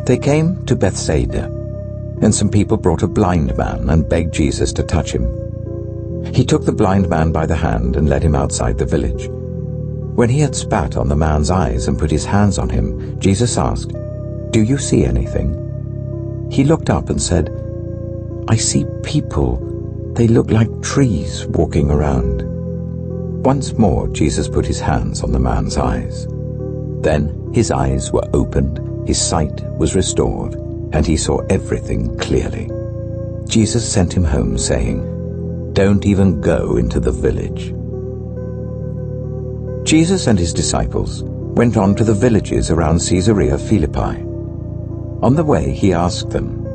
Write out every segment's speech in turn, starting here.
They came to Bethsaida, and some people brought a blind man and begged Jesus to touch him. He took the blind man by the hand and led him outside the village. When he had spat on the man's eyes and put his hands on him, Jesus asked, "Do you see anything?" He looked up and said, "I see people. They look like trees walking around." Once more Jesus put his hands on the man's eyes. Then his eyes were opened, his sight was restored, and he saw everything clearly. Jesus sent him home, saying, "Don't even go into the village." Jesus and his disciples went on to the villages around Caesarea Philippi. On the way he asked them,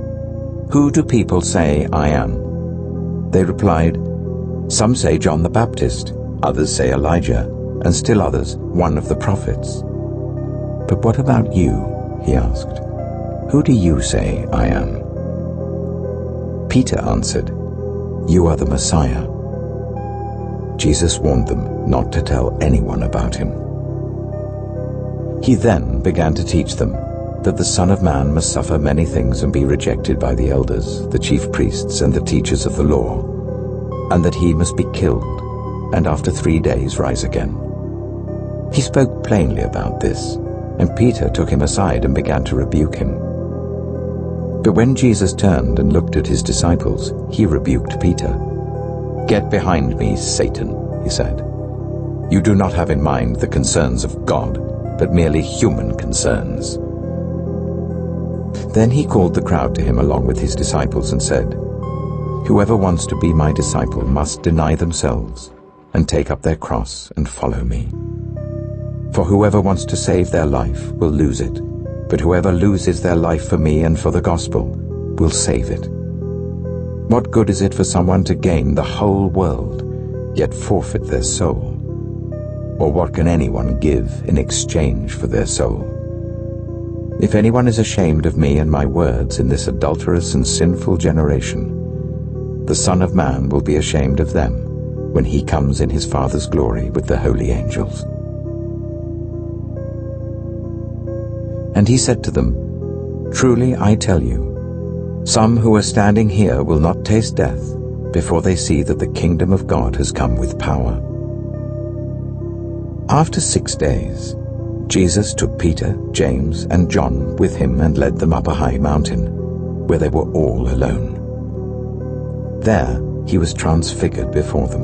"Who do people say I am?" They replied, "Some say John the Baptist, others say Elijah, and still others, one of the prophets." "But what about you?" he asked. "Who do you say I am?" Peter answered, "You are the Messiah." Jesus warned them not to tell anyone about him. He then began to teach them that the Son of Man must suffer many things and be rejected by the elders, the chief priests, and the teachers of the law, and that he must be killed, and after 3 days rise again. He spoke plainly about this, and Peter took him aside and began to rebuke him. But when Jesus turned and looked at his disciples, he rebuked Peter. "Get behind me, Satan," he said. "You do not have in mind the concerns of God, but merely human concerns." Then he called the crowd to him along with his disciples and said, "Whoever wants to be my disciple must deny themselves and take up their cross and follow me. For whoever wants to save their life will lose it, but whoever loses their life for me and for the gospel will save it. What good is it for someone to gain the whole world, yet forfeit their soul? Or what can anyone give in exchange for their soul? If anyone is ashamed of me and my words in this adulterous and sinful generation, the Son of Man will be ashamed of them when he comes in his Father's glory with the holy angels." And he said to them, "Truly I tell you, some who are standing here will not taste death before they see that the kingdom of God has come with power." After 6 days, Jesus took Peter, James, and John with him and led them up a high mountain, where they were all alone. There he was transfigured before them.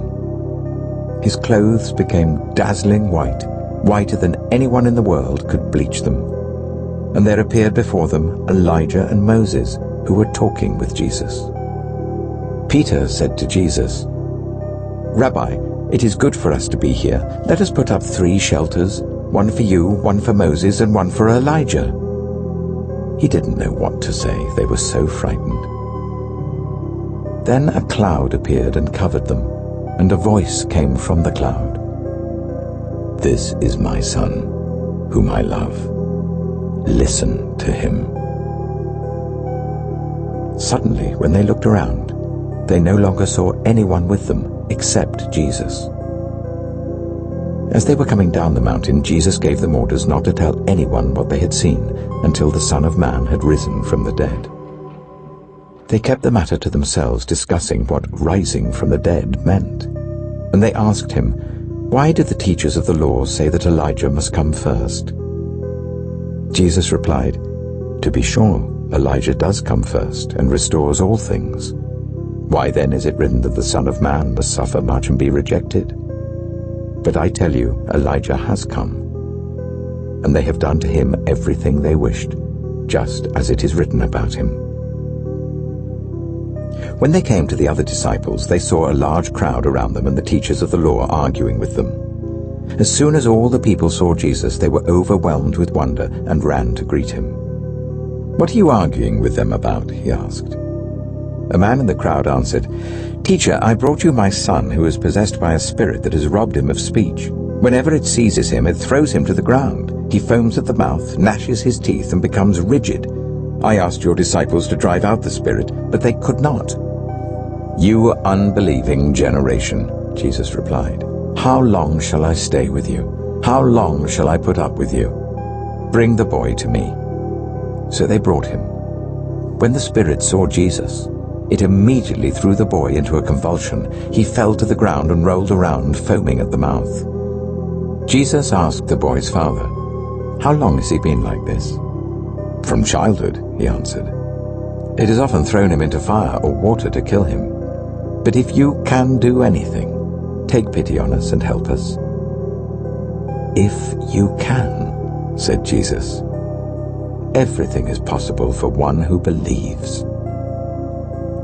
His clothes became dazzling white, whiter than anyone in the world could bleach them. And there appeared before them Elijah and Moses, who were talking with Jesus. Peter said to Jesus, "Rabbi, it is good for us to be here. Let us put up 3 shelters, one for you, one for Moses, and one for Elijah." He didn't know what to say. They were so frightened. Then a cloud appeared and covered them, and a voice came from the cloud. "This is my Son, whom I love. Listen to him." Suddenly, when they looked around, they no longer saw anyone with them except Jesus. As they were coming down the mountain, Jesus gave them orders not to tell anyone what they had seen until the Son of Man had risen from the dead. They kept the matter to themselves, discussing what rising from the dead meant. And they asked him, "Why did the teachers of the law say that Elijah must come first?" Jesus replied, "To be sure, Elijah does come first and restores all things. Why then is it written that the Son of Man must suffer much and be rejected? But I tell you, Elijah has come, and they have done to him everything they wished, just as it is written about him." When they came to the other disciples, they saw a large crowd around them and the teachers of the law arguing with them. As soon as all the people saw Jesus, they were overwhelmed with wonder and ran to greet him. "What are you arguing with them about?" he asked. A man in the crowd answered, "Teacher, I brought you my son who is possessed by a spirit that has robbed him of speech. Whenever it seizes him, it throws him to the ground. He foams at the mouth, gnashes his teeth, and becomes rigid. I asked your disciples to drive out the spirit, but they could not." "You unbelieving generation," Jesus replied, "how long shall I stay with you? How long shall I put up with you? Bring the boy to me." So they brought him. When the spirit saw Jesus, it immediately threw the boy into a convulsion. He fell to the ground and rolled around, foaming at the mouth. Jesus asked the boy's father, "How long has he been like this?" "From childhood," he answered. "It has often thrown him into fire or water to kill him. But if you can do anything, take pity on us and help us." "If you can," said Jesus. "Everything is possible for one who believes."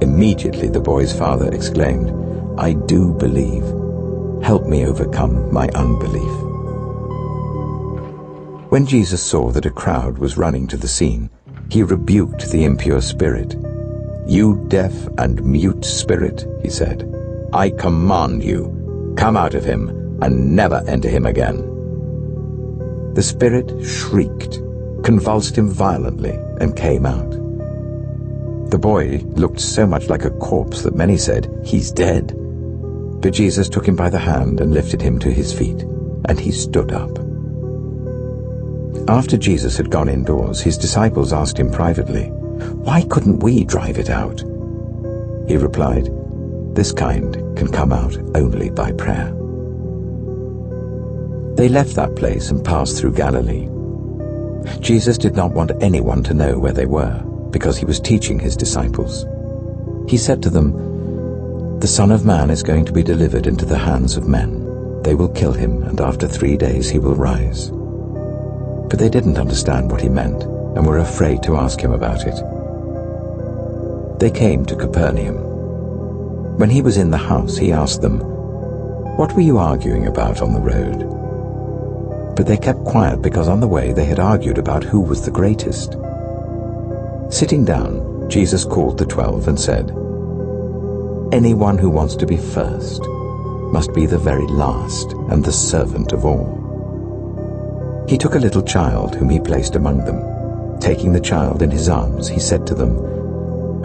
Immediately the boy's father exclaimed, "I do believe. Help me overcome my unbelief." When Jesus saw that a crowd was running to the scene, he rebuked the impure spirit. "You deaf and mute spirit," he said, "I command you, come out of him and never enter him again." The spirit shrieked, convulsed him violently, and came out. The boy looked so much like a corpse that many said, "He's dead." But Jesus took him by the hand and lifted him to his feet, and he stood up. After Jesus had gone indoors, his disciples asked him privately, "Why couldn't we drive it out?" He replied, "This kind can come out only by prayer." They left that place and passed through Galilee. Jesus did not want anyone to know where they were, because he was teaching his disciples. He said to them, "The Son of Man is going to be delivered into the hands of men. They will kill him, and after 3 days he will rise." But they didn't understand what he meant and were afraid to ask him about it. They came to Capernaum. When he was in the house, he asked them, "What were you arguing about on the road?" But they kept quiet because on the way they had argued about who was the greatest. Sitting down, Jesus called the 12 and said, "Anyone who wants to be first must be the very last and the servant of all." He took a little child whom he placed among them. Taking the child in his arms, he said to them,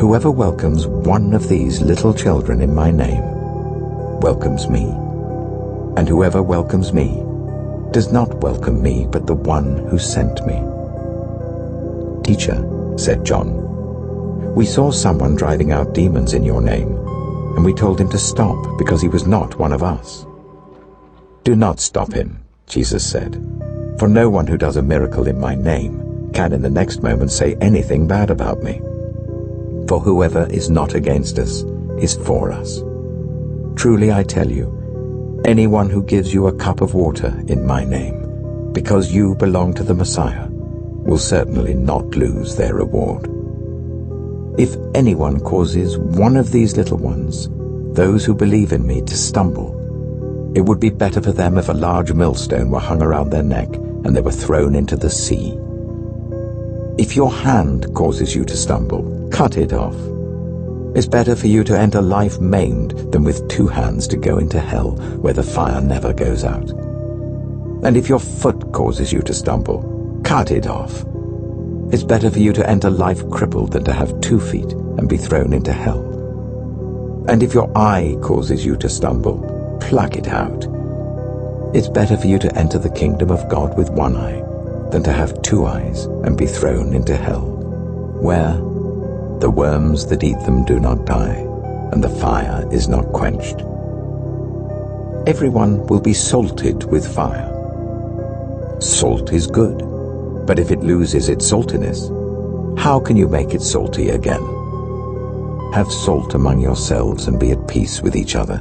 "Whoever welcomes one of these little children in my name welcomes me. And whoever welcomes me does not welcome me, but the one who sent me." "Teacher," said John, "we saw someone driving out demons in your name, and we told him to stop because he was not one of us." "Do not stop him," Jesus said, "for no one who does a miracle in my name can in the next moment say anything bad about me. For whoever is not against us is for us. Truly I tell you, anyone who gives you a cup of water in my name, because you belong to the Messiah, will certainly not lose their reward. If anyone causes one of these little ones, those who believe in me, to stumble, it would be better for them if a large millstone were hung around their neck and they were thrown into the sea. If your hand causes you to stumble, cut it off. It's better for you to enter life maimed than with 2 hands to go into hell, where the fire never goes out. And if your foot causes you to stumble, cut it off. It's better for you to enter life crippled than to have 2 feet and be thrown into hell. And if your eye causes you to stumble, pluck it out. It's better for you to enter the kingdom of God with 1 eye than to have 2 eyes and be thrown into hell, where the worms that eat them do not die, and the fire is not quenched. Everyone will be salted with fire. Salt is good, but if it loses its saltiness, how can you make it salty again? Have salt among yourselves and be at peace with each other.